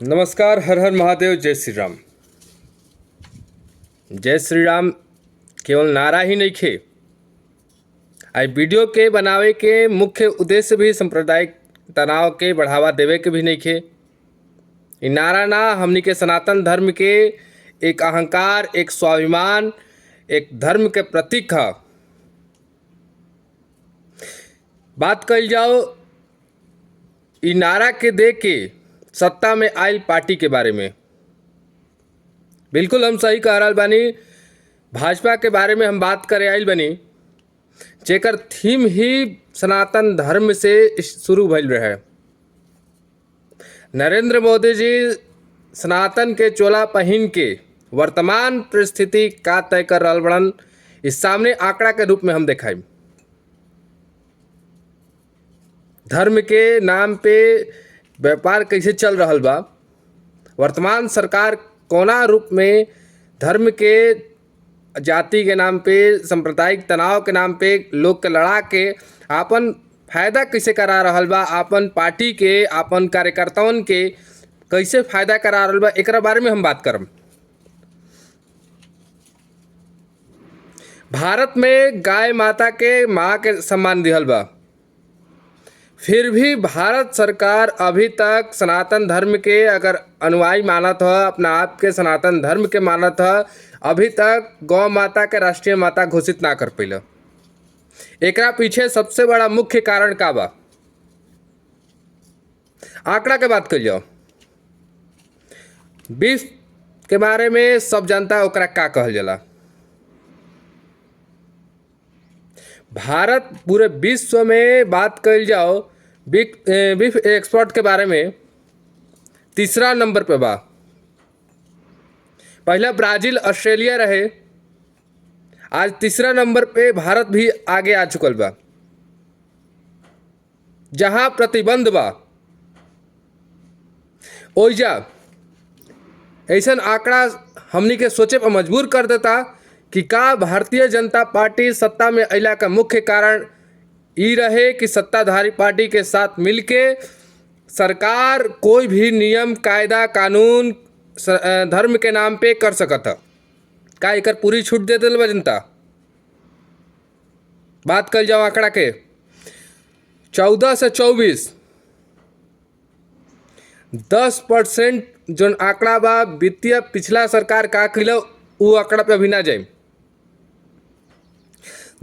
नमस्कार। हर हर महादेव। जय श्री राम। जय श्री राम केवल नारा ही नहीं खे, आई वीडियो के बनावे के मुख्य उद्देश्य भी सांप्रदायिक तनाव के बढ़ावा देवे के भी नहीं खे। इ नारा ना हमनी के सनातन धर्म के एक अहंकार, एक स्वाभिमान, एक धर्म के प्रतीक है। बात कल जाओ इ नारा के दे के सत्ता में आयल पार्टी के बारे में। बिल्कुल हम सही कह रहा बानी। भाजपा के बारे में हम बात करे आयल बनी, जेकर थीम ही सनातन धर्म से शुरू भइल रहे। नरेंद्र मोदी जी सनातन के चोला पहन के वर्तमान परिस्थिति का तय कर रहल बड़न। इस सामने आंकड़ा के रूप में हम दिखाई। धर्म के नाम पे व्यापार कैसे चल रहल बा, वर्तमान सरकार कोना रूप में धर्म के, जाति के नाम पे, सांप्रदायिक तनाव के नाम पे लोग के लड़ा के आपन फायदा कैसे करा रहल बा, आपन पार्टी के, आपन कार्यकर्ताओं के कैसे फायदा करा रहल बा, एकरा बारे में हम बात करब। भारत में गाय माता के माँ के सम्मान दिहल बा, फिर भी भारत सरकार अभी तक सनातन धर्म के अगर अनुयायी मानत है, अपना आप के सनातन धर्म के मानत है, अभी तक गौ माता के राष्ट्रीय माता घोषित ना कर पैल। एकरा पीछे सबसे बड़ा मुख्य कारण का बा, आंकड़ा के बात कर जाओ। बीफ के बारे में सब जनता ओकरा का कहल जाला। भारत पूरे विश्व में बात कल जाओ बीफ एक्सपोर्ट के बारे में तीसरा नंबर पे बा। पहला ब्राजील, ऑस्ट्रेलिया रहे, आज तीसरा नंबर पे भारत भी आगे आ चुकल बा। जहां प्रतिबंध बा ओइजा ऐसन आंकड़ा हमनी के सोचे पर मजबूर कर देता कि का भारतीय जनता पार्टी सत्ता में अइला का मुख्य कारण ई रहे कि सत्ताधारी पार्टी के साथ मिलके सरकार कोई भी नियम, कायदा, कानून धर्म के नाम पे कर सकत है। का एकर पूरी छूट दे दिल बा जनता। बात कल जाओ आंकड़ा के 14 से 24 10% जो आंकड़ा बा वित्तीय पिछला सरकार का किलो वो आंकड़ा पे अभी ना जाए।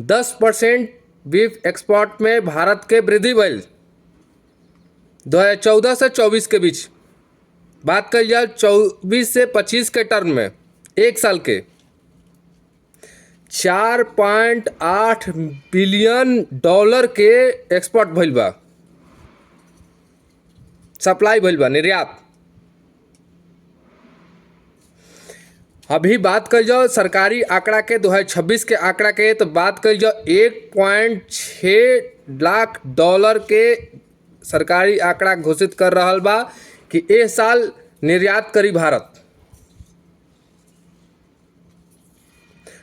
10% बीफ एक्सपोर्ट में भारत के वृद्धि भइल 2014 से 24 के बीच। बात कल जाए 24 से 25 के टर्म में, एक साल के 4.8 बिलियन डॉलर के एक्सपोर्ट भइल बा, सप्लाई भइल बा, निर्यात। अभी बात कर जाओ सरकारी आंकड़ा के 2026 के आंकड़ा के, तो बात कर जाओ 1.6 लाख डॉलर के सरकारी आंकड़ा घोषित कर रहल बा कि ए साल निर्यात करी भारत।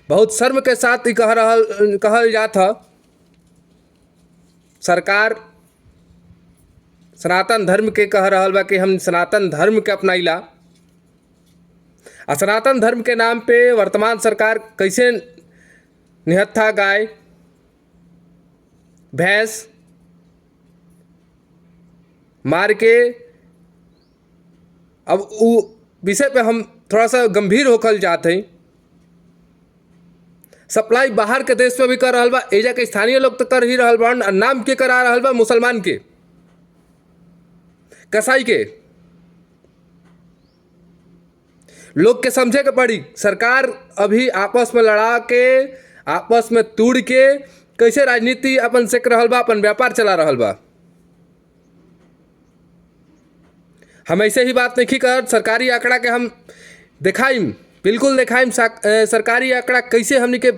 बहुत शर्म के साथ ही कहल जात है सरकार सनातन धर्म के कह रहल बा कि हम सनातन धर्म के अपनाइला। सनातन धर्म के नाम पे वर्तमान सरकार कैसे निहत्था गाय, भैंस मार के, अब वो विषय पे हम थोड़ा सा गंभीर होकर जाते हैं। सप्लाई बाहर के देश में भी कर रहल बा, एजा के स्थानीय लोग तो कर ही रहल बा। नाम के करा रहल बा मुसलमान के, कसाई के। लोग के समझे के पड़ी सरकार अभी आपस में लड़ा के, आपस में तोड़ के कैसे राजनीति अपन सेक रहल बा, अपन व्यापार चला रहल बा। हम ऐसे ही बात नहीं कर, सरकारी आंकड़ा के हम दिखाइम, बिल्कुल दिखाइम सरकारी आंकड़ा कैसे हमनी के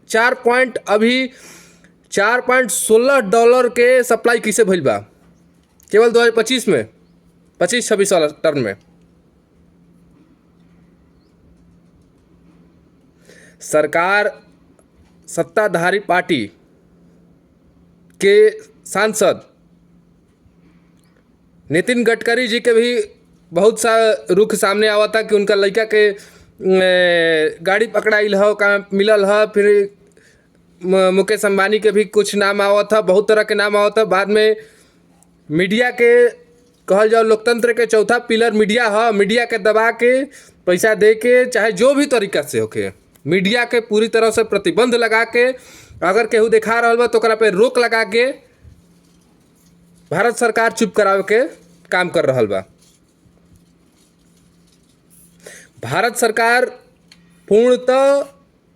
4.16 डॉलर के सप्लाई कैसे भइल बा केवल 2025 में, 25-26 वाला टर्म में। सरकार सत्ताधारी पार्टी के सांसद नितिन गडकरी जी के भी बहुत सा रुख सामने आवा था कि उनका लड़का के गाड़ी पकड़ाइल ह, कहाँ मिलल ह। फिर मुकेश अंबानी के भी कुछ नाम आवा था, बहुत तरह के नाम आवा था। बाद में मीडिया के कहल जाओ लोकतंत्र के चौथा पिलर मीडिया ह। मीडिया के दबा के पैसा दे के चाहे जो भी तरीका से होके मीडिया के पूरी तरह से प्रतिबंध लगा के अगर केहू दिखा रहा बा तो ओकरा पे रोक लगा के भारत सरकार चुप करावे के काम कर रहा बा। भारत सरकार पूर्णतः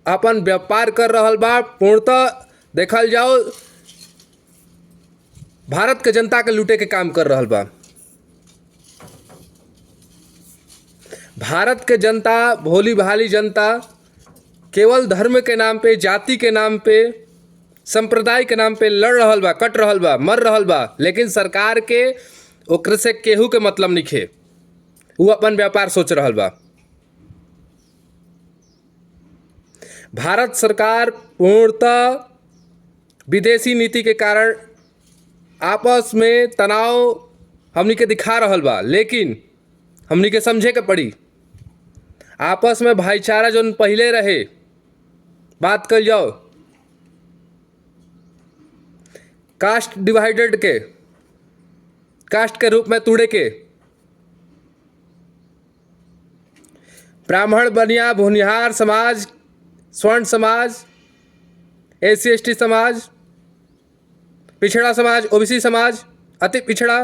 अपन व्यापार कर रहा बा। पूर्णतः देखल जाओ भारत के जनता के लूटे के काम कर रहा बा। भारत के जनता, भोली भाली जनता केवल धर्म के नाम पे, जाति के नाम पे, संप्रदाय के नाम पे लड़ रहल बा, कट रहल बा, मर रहल बा। लेकिन सरकार के ओकर से केहू के मतलब नइखे। वो अपन व्यापार सोच रहल बा। भारत सरकार पूर्णतः विदेशी नीति के कारण आपस में तनाव हमनी के दिखा रहल बा। लेकिन हमनी के समझे के पड़ी, आपस में भाईचारा जो पहले रहे, बात कर जाओ कास्ट डिवाइडेड के, कास्ट के रूप में तोड़े के, ब्राह्मण, बनिया, भूनिहार समाज, स्वर्ण समाज, SC ST समाज, पिछड़ा समाज, OBC समाज, अति पिछड़ा,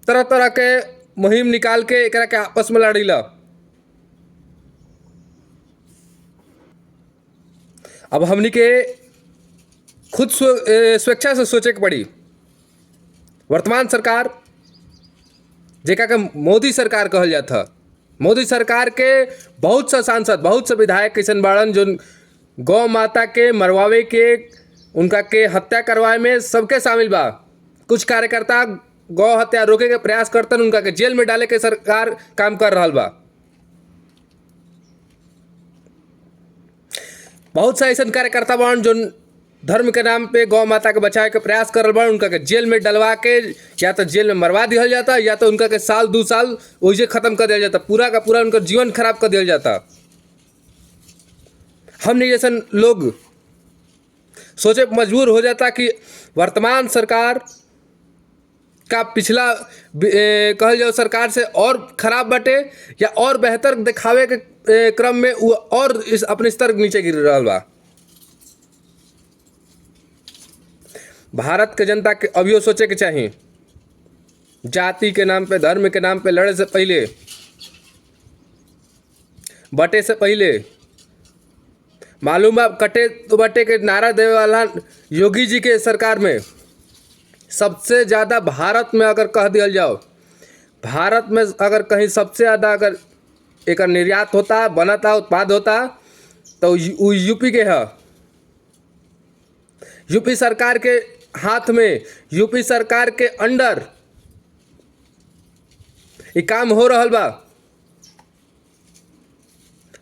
तरह तरह के मुहिम निकाल के एकरा के आपस में लड़ीला। अब हमनी के खुद स्वेच्छा से सोचे के पड़ी। वर्तमान सरकार जेका के मोदी सरकार कहल जाता, मोदी सरकार के बहुत सा सांसद, बहुत से विधायक किशन बाड़न जो गौ माता के मरवावे के, उनका के हत्या करवाए में सबके शामिल बा। कुछ कार्यकर्ता गौ हत्या रोके के प्रयास करतन, उनका के जेल में डाले के सरकार काम कर रहा बा। बहुत सा ऐसा कार्यकर्ता बाड़न जो धर्म के नाम पे गौ माता के बचाए के प्रयास कर रहा बा। उनका के जेल में डलवा के या तो जेल में मरवा दिया जाता, या तो उनका के साल 2 साल वही खत्म कर दिया जाता, पूरा का पूरा उनका जीवन खराब कर दिया जाता। हमने जैसे लोग सोचे मजबूर हो जाता कि वर्तमान सरकार का पिछला कहल जाओ सरकार से और खराब बटे, या और बेहतर दिखावे के क्रम में वो और इस अपने स्तर नीचे गिर रहा बा। भारत के जनता के अभियो सोचे के चाहिए, जाति के नाम पे, धर्म के नाम पे लड़े से पहले, बटे से पहले, मालूम है कटे तो बटे के नारा देवे वाला योगी जी के सरकार में सबसे ज़्यादा भारत में अगर कह दिया जाओ, भारत में अगर कहीं सबसे ज़्यादा अगर एक निर्यात होता, बनता, उत्पाद होता तो यूपी के है। यूपी सरकार के हाथ में, यूपी सरकार के अंडर ये काम हो रहल बा।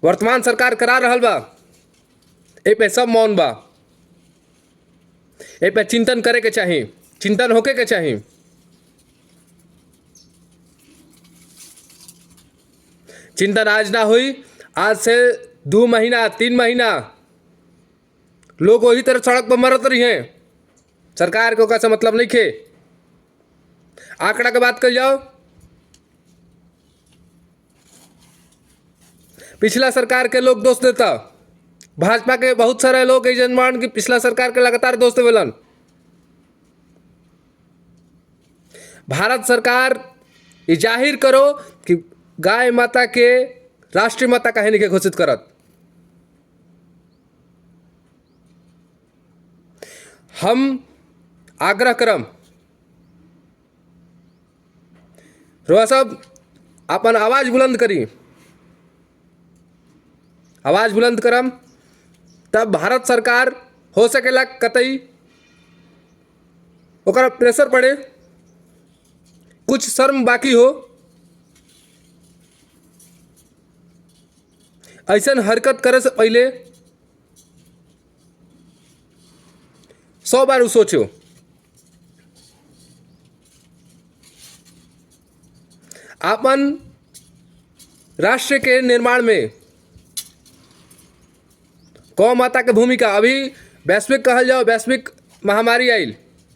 वर्तमान सरकार करा रहल बा। ए पे सब मौन बा। ए पे चिंतन करे के चाहिए, चिंतन होके के चाहिए। चिंतन आज ना हुई, आज से 2 महीना 3 महीना लोग वही तरह सड़क पर मरत रही हैं। सरकार को कैसा मतलब नहीं खे। आंकड़ा की बात कर जाओ, पिछला सरकार के लोग दोष देता, भाजपा के बहुत सारे लोग जनमान की पिछला सरकार के लगातार दोष देवेलन। भारत सरकार ये जाहिर करो कि गाय माता के राष्ट्रीय माता काहे नहीं के घोषित करत। हम आग्रह करम रोआ सब अपन आवाज बुलंद करी, आवाज बुलंद करम, तब भारत सरकार हो सकेला कतई ओकरा प्रेशर पड़े, कुछ शर्म बाकी हो, ऐसन हरकत करे से पहले 100 बार सोचो। आपन राष्ट्र के निर्माण में गौ माता के भूमिका, अभी वैश्विक कहल जाओ, वैश्विक महामारी आइल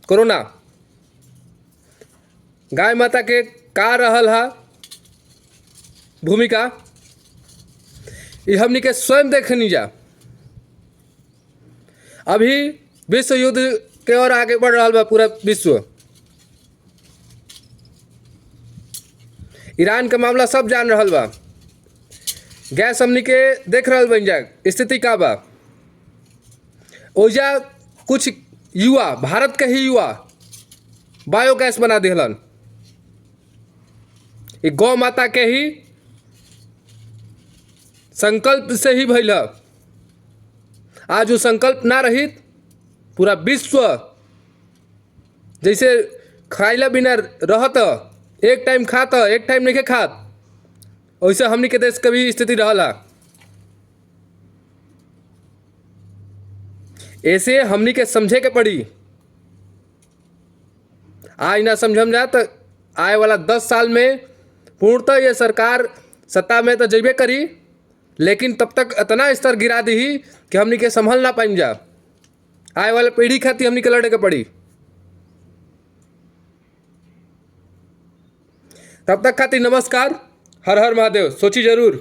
कोरोना, गाय माता के का रहल हा भूमिका, ये हमनी के स्वयं देखनी जा। अभी विश्व युद्ध के ओर आगे बढ़ रहा बा पूरा विश्व। ईरान के मामला सब जान रहा बा। गैस हमनी के देख रहा बन जा स्थिति का बा। ओजा कुछ युवा, भारत के ही युवा बायोगैस बना दिलन। ये गौ माता के ही संकल्प से ही भइल। आज वो संकल्प ना रहित पूरा विश्व जैसे खाइला बिना रहत, एक टाइम खात एक टाइम नहीं खात, वैसे हमनी के देश के भी स्थिति रहला। ऐसे हमनी के समझे के पड़ी। आज ना समझम जा तो आए वाला 10 साल में पूर्णतः ये सरकार सत्ता में तो जइबे करी, लेकिन तब तक इतना स्तर गिरा दी कि हमनी के संभल ना पाइन जा। आए वाले पीढ़ी खातिर हमनी के लड़े के पड़ी। तब तक खातिर नमस्कार। हर हर महादेव। सोची जरूर।